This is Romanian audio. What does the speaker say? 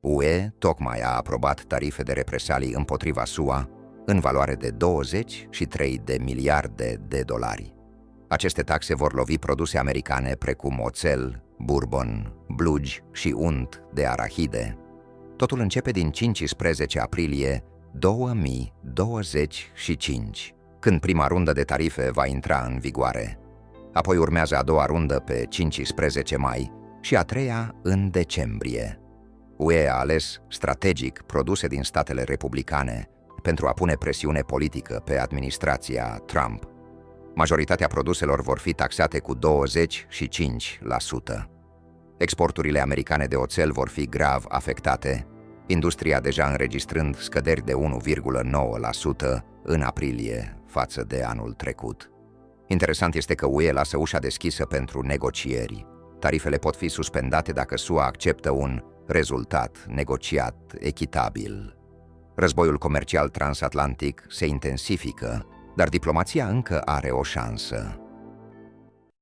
UE tocmai a aprobat tarife de represalii împotriva SUA în valoare de 23 de miliarde de dolari. Aceste taxe vor lovi produse americane precum oțel, bourbon, blugi și unt de arahide. Totul începe din 15 aprilie 2025, când prima rundă de tarife va intra în vigoare. Apoi urmează a doua rundă pe 15 mai și a treia în decembrie. UE a ales strategic produse din statele republicane pentru a pune presiune politică pe administrația Trump. Majoritatea produselor vor fi taxate cu 25%. Exporturile americane de oțel vor fi grav afectate, industria deja înregistrând scăderi de 1,9% în aprilie față de anul trecut. Interesant este că UE lasă ușa deschisă pentru negocieri. Tarifele pot fi suspendate dacă SUA acceptă un rezultat negociat echitabil. Războiul comercial transatlantic se intensifică, dar diplomația încă are o șansă.